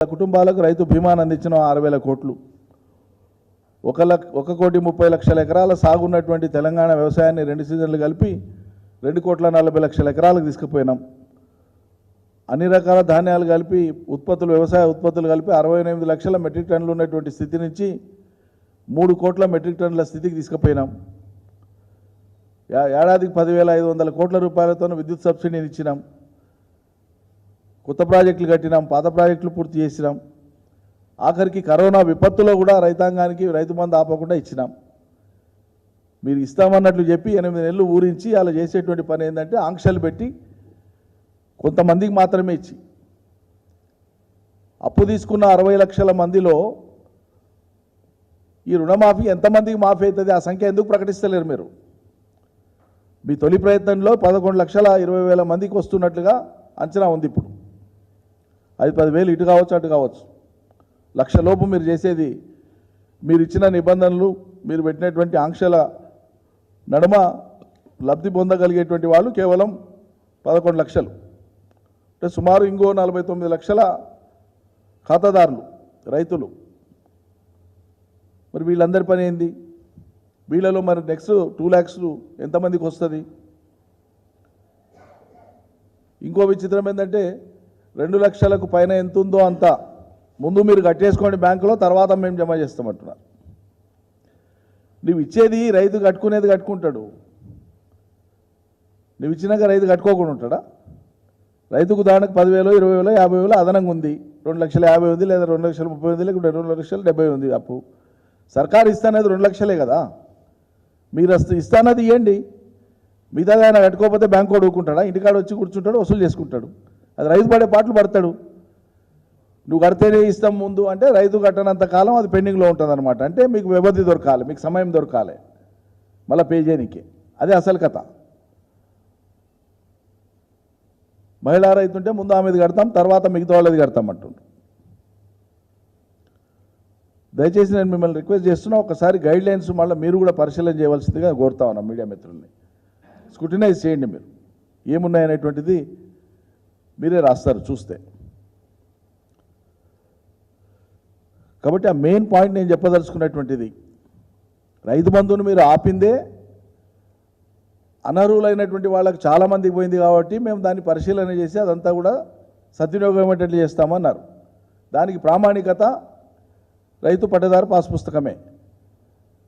కుటుంబాలకు రైతు బీమాను అందించిన 6,000 కోట్లు. 1,30,00,000 ఎకరాల సాగు ఉన్నటువంటి తెలంగాణ వ్యవసాయాన్ని 2 సీజన్లు కలిపి 2,40,00,000 ఎకరాలకు తీసుకుపోయినాం. అన్ని రకాల ధాన్యాలు కలిపి వ్యవసాయ ఉత్పత్తులు కలిపి 68 లక్షల మెట్రిక్ టన్నులు ఉన్నటువంటి స్థితి నుంచి 3 కోట్ల మెట్రిక్ టన్నుల స్థితికి తీసుకుపోయినాం. ఏడాదికి 10,500 కోట్ల రూపాయలతో విద్యుత్ సబ్సిడీని ఇచ్చినాం. కొత్త ప్రాజెక్టులు కట్టినాం, పాత ప్రాజెక్టులు పూర్తి చేసినాం. ఆఖరికి కరోనా విపత్తులో కూడా రైతాంగానికి రైతు బంధు ఆపకుండా ఇచ్చినాం. మీరు ఇస్తామన్నట్లు చెప్పి 8 నెలలు ఊరించి అలా చేసేటువంటి పని ఏంటంటే ఆంక్షలు పెట్టి కొంతమందికి మాత్రమే ఇచ్చి అప్పు తీసుకున్న 60 లక్షల మందిలో ఈ రుణమాఫీ ఎంతమందికి మాఫీ అవుతుంది ఆ సంఖ్య ఎందుకు ప్రకటిస్తలేరు మీరు? మీ తొలి ప్రయత్నంలో 11,20,000 మందికి వస్తున్నట్లుగా అంచనా ఉంది. ఇప్పుడు అది 10,000 ఇటు కావచ్చు అటు కావచ్చు. 1,00,000 లోపు మీరు చేసేది, మీరు ఇచ్చిన నిబంధనలు, మీరు పెట్టినటువంటి ఆంక్షల నడుమ లబ్ధి పొందగలిగేటువంటి వాళ్ళు కేవలం 11 లక్షలు. అంటే సుమారు ఇంకో 49 లక్షల ఖాతాదారులు రైతులు. మరి వీళ్ళందరి పని ఏంది? వీళ్ళలో మరి నెక్స్ట్ 2 lakhs ఎంతమందికి వస్తుంది? ఇంకో విచిత్రం ఏంటంటే 2 లక్షలకు పైన ఎంత ఉందో అంత ముందు మీరు కట్టేసుకోండి బ్యాంకులో, తర్వాత మేము జమ చేస్తామంటున్నారు. నువ్వు ఇచ్చేది రైతు కట్టుకునేది కట్టుకుంటాడు, నువ్వు ఇచ్చినాక రైతు కట్టుకోకుండా ఉంటాడా? రైతుకు దానికి 10,000, 20,000, 50,000 అదనంగా ఉంది. 2,50,000 ఉంది, లేదా 2,30,000 ఉంది, లేకపోతే 2,70,000 ఉంది అప్పు. సర్కారు ఇస్తానేది 2 లక్షలే కదా. మీరు ఇస్తానది ఇవ్వండి, మిగతాది ఆయన కట్టుకోకపోతే బ్యాంకు వాడు ఊరుకుంటాడా? ఇంటికాడ వచ్చి కూర్చుంటాడు, వసూలు చేసుకుంటాడు. అది రైతు పడే పాటలు పడతాడు. నువ్వు కడితేనే ఇస్తాం ముందు అంటే రైతు కట్టనంత కాలం అది పెండింగ్లో ఉంటుంది అనమాట. అంటే మీకు వ్యవధి దొరకాలి, మీకు సమయం దొరకాలి మళ్ళీ పే చేయడానికి. అదే అసలు కథ. మహిళా రైతు ఉంటే ముందు ఆమెది కడతాం, తర్వాత మిగతా వాళ్ళది కడతాం అంటుండ్రు. దయచేసి నేను మిమ్మల్ని రిక్వెస్ట్ చేస్తున్నా, ఒకసారి గైడ్ లైన్స్ మళ్ళీ మీరు కూడా పరిశీలన చేయవలసిందిగా కోరుతా ఉన్నాం. మీడియా మిత్రుల్ని స్క్రూటినైజ్ చేయండి. మీరు ఏమున్నాయనేటువంటిది మీరే రాస్తారు చూస్తే. కాబట్టి ఆ మెయిన్ పాయింట్ నేను చెప్పదలుచుకున్నటువంటిది, రైతు బంధువును మీరు ఆపిందే అనర్హులైనటువంటి వాళ్ళకి చాలామందికి పోయింది కాబట్టి మేము దాన్ని పరిశీలన చేసి అదంతా కూడా సద్వినియోగం అయ్యేటట్లు చేస్తామన్నారు. దానికి ప్రామాణికత రైతు పట్టేదారు పాస్ పుస్తకమే.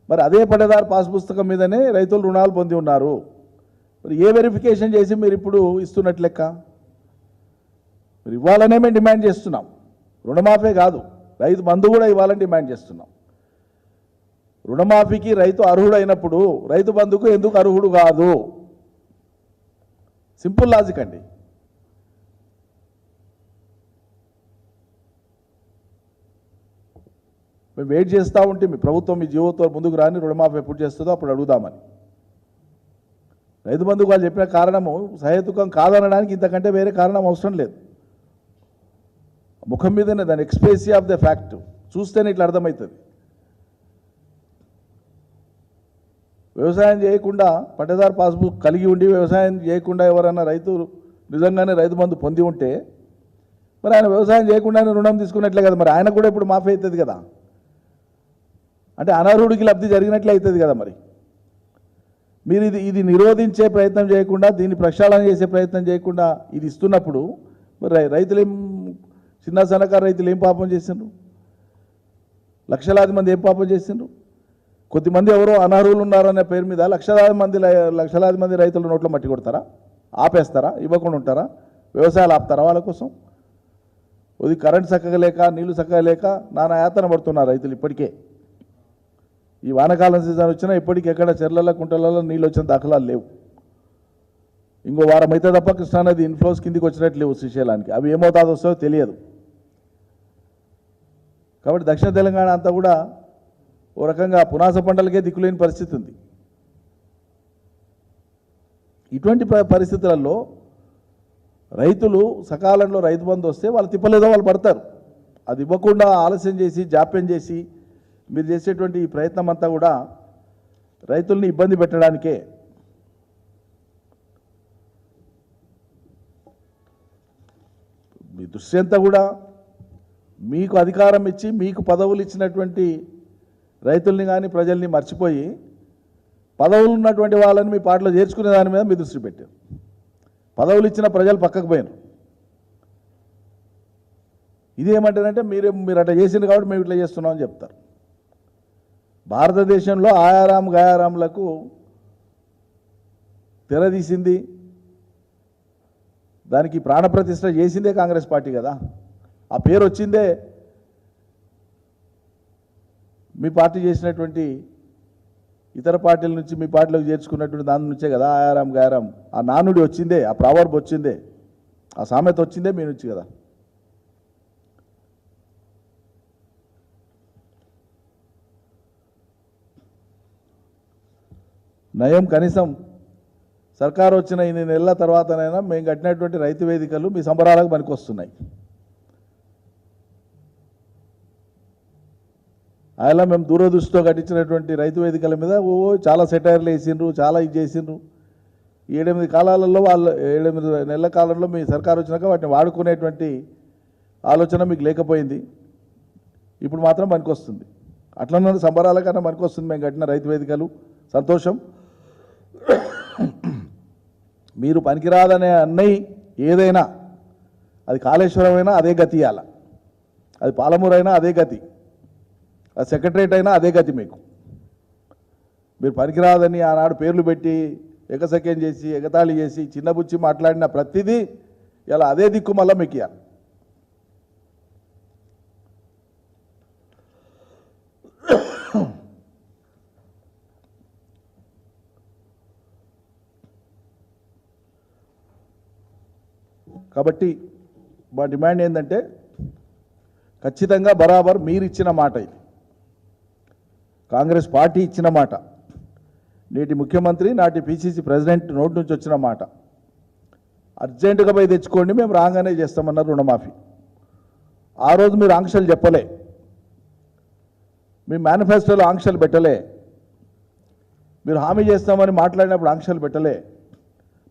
మరి అదే పట్టేదారు పాస్ పుస్తకం మీదనే రైతులు రుణాలు పొంది ఉన్నారు. మరి ఏ వెరిఫికేషన్ చేసి మీరు ఇప్పుడు ఇస్తున్నట్లు లెక్క? మీరు ఇవ్వాలనే మేము డిమాండ్ చేస్తున్నాం. రుణమాఫీ కాదు, రైతు బంధు కూడా ఇవ్వాలని డిమాండ్ చేస్తున్నాం. రుణమాఫీకి రైతు అర్హుడైనప్పుడు రైతు బంధుకు ఎందుకు అర్హుడు కాదు? సింపుల్ లాజిక్ అండి. మేము వెయిట్ చేస్తూ ఉంటే మీ ప్రభుత్వం మీ జీవోతో ముందుకు రాని రుణమాఫీ ఎప్పుడు చేస్తుందో అప్పుడు అడుగుదామని. రైతు బంధుకు వాళ్ళు చెప్పిన కారణము సహేతుకం కాదనడానికి ఇంతకంటే వేరే కారణం అవసరం లేదు. ముఖం మీదనే దాని ఎక్స్ప్రెసీ ఆఫ్ ద ఫ్యాక్ట్ చూస్తేనే ఇట్లా అర్థమవుతుంది. వ్యవసాయం చేయకుండా పట్టేదారు పాస్బుక్ కలిగి ఉండి వ్యవసాయం చేయకుండా ఎవరైనా రైతు నిజంగానే రైతు బంధు పొంది ఉంటే మరి ఆయన వ్యవసాయం చేయకుండానే రుణం తీసుకున్నట్లే కదా. మరి ఆయన కూడా ఇప్పుడు మాఫీ అవుతుంది కదా. అంటే అనర్హుడికి లబ్ధి జరిగినట్లే అవుతుంది కదా. మరి మీరు ఇది నిరోధించే ప్రయత్నం చేయకుండా, దీన్ని ప్రక్షాళన చేసే ప్రయత్నం చేయకుండా ఇది ఇస్తున్నప్పుడు మరి రైతులు చిన్న సన్నకారు రైతులు ఏం పాపం చేసిండ్రు? లక్షలాది మంది ఏం పాపం చేసిండ్రు? కొద్దిమంది ఎవరో అనర్హులు ఉన్నారనే పేరు మీద లక్షలాది మంది రైతుల నోట్లో మట్టి కొడతారా? ఆపేస్తారా? ఇవ్వకుండా ఉంటారా? వ్యవసాయాలు ఆపుతారా వాళ్ళ కోసం? అది కరెంట్ చక్కగా లేక, నీళ్లు చక్కగా లేక నానా యాతన పడుతున్నారు రైతులు ఇప్పటికే. ఈ వానకాలం సీజన్ వచ్చినా ఇప్పటికి ఎక్కడ చెర్లలో కుంటలలో నీళ్ళు వచ్చిన దాఖలాలు లేవు. ఇంకో వారం అయితే తప్ప కృష్ణానది ఇన్ఫ్లోస్ కిందికి వచ్చినట్లు లేవు శ్రీశైలానికి. అవి ఏమవుతాదో వస్తుందో తెలియదు. కాబట్టి దక్షిణ తెలంగాణ అంతా కూడా ఓ రకంగా పునాస పంటలకే దిక్కులేని పరిస్థితి ఉంది. ఇటువంటి పరిస్థితులలో రైతులు సకాలంలో రైతు బంధు వస్తే వాళ్ళు తిప్పలేదో వాళ్ళు పడతారు. అది ఇవ్వకుండా ఆలస్యం చేసి జాప్యం చేసి మీరు చేసేటువంటి ఈ ప్రయత్నం అంతా కూడా రైతుల్ని ఇబ్బంది పెట్టడానికే. మీ దృష్టి అంతా కూడా మీకు అధికారం ఇచ్చి మీకు పదవులు ఇచ్చినటువంటి రైతుల్ని కానీ ప్రజల్ని మర్చిపోయి పదవులు ఉన్నటువంటి వాళ్ళని మీ పార్టీలో చేర్చుకునే దాని మీద మీ దృష్టి పెట్టారు. పదవులు ఇచ్చిన ప్రజలు పక్కకు పోయారు. ఇది ఏమంటారంటే మీరు అట్లా చేసింది కాబట్టి మేము ఇట్లా చేస్తున్నామని చెప్తారు. భారతదేశంలో ఆయారాం గయారాంలకు తెరదీసింది, దానికి ప్రాణప్రతిష్ఠ చేసిందే కాంగ్రెస్ పార్టీ కదా. ఆ పేరు వచ్చిందే మీ పార్టీ చేసినటువంటి ఇతర పార్టీల నుంచి మీ పార్టీలోకి చేర్చుకున్నటువంటి దాని నుంచే కదా. ఆయారాం గయారాం ఆ నానుడి వచ్చిందే, ఆ ప్రావర్బ్ వచ్చిందే, ఆ సామెత వచ్చిందే మీ నుంచి కదా. నయం కనీసం సర్కారు వచ్చిన 8 నెలల తర్వాతనైనా మేము కట్టినటువంటి రైతు వేదికలు మీ సంబరాలకు పనికొస్తున్నాయి. అలా మేము దూరదృష్టితో కట్టించినటువంటి రైతు వేదికల మీద చాలా సెటైర్లు వేసిండ్రు, చాలా ఇది చేసిండ్రు. 7-8 కాలాలలో వాళ్ళు 7-8 నెలల కాలంలో మీ సర్కారు వచ్చినాక వాటిని వాడుకునేటువంటి ఆలోచన మీకు లేకపోయింది. ఇప్పుడు మాత్రం పనికొస్తుంది. అట్లన్న సంబరాల కన్నా పనికొస్తుంది మేము కట్టిన రైతు వేదికలు. సంతోషం. మీరు పనికిరాదనే అన్నయ్య ఏదైనా, అది కాళేశ్వరమైనా అదే గతి ఇవ్వాల, అది పాలమూరు అయినా అదే గతి, అది సెక్రటరేట్ అయినా అదే గతి. మీకు మీరు పనికిరాదని ఆనాడు పేర్లు పెట్టి ఎగసక్యం చేసి ఎగతాళి చేసి చిన్నబుచ్చి మాట్లాడిన ప్రతిదీ ఇలా అదే దిక్కు మళ్ళీ మీకు ఇవ్వాలి. కాబట్టి మా డిమాండ్ ఏంటంటే ఖచ్చితంగా బరాబర్ మీరు ఇచ్చిన మాట, ఇది కాంగ్రెస్ పార్టీ ఇచ్చిన మాట, నేటి ముఖ్యమంత్రి నాటి పిసిసి ప్రెసిడెంట్ నోటి నుంచి వచ్చిన మాట, అర్జెంటుగా పోయి తెచ్చుకోండి, మేము రాగానే చేస్తామన్నారు రుణమాఫీ. ఆ రోజు మీరు ఆంక్షలు చెప్పలే, మీ మేనిఫెస్టోలో ఆంక్షలు పెట్టలే, మీరు హామీ చేస్తామని మాట్లాడినప్పుడు ఆంక్షలు పెట్టలే.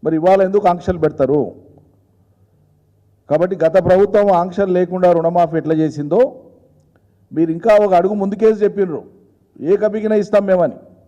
మరి ఇవాళ ఎందుకు ఆంక్షలు పెడతారు? కాబట్టి గత ప్రభుత్వం ఆంక్షలు లేకుండా రుణమాఫీ ఎట్లా చేసిందో మీరు ఇంకా ఒక అడుగు ముందుకేసి చెప్పినారు, ఏ కపికినా ఇస్తాం మేమని.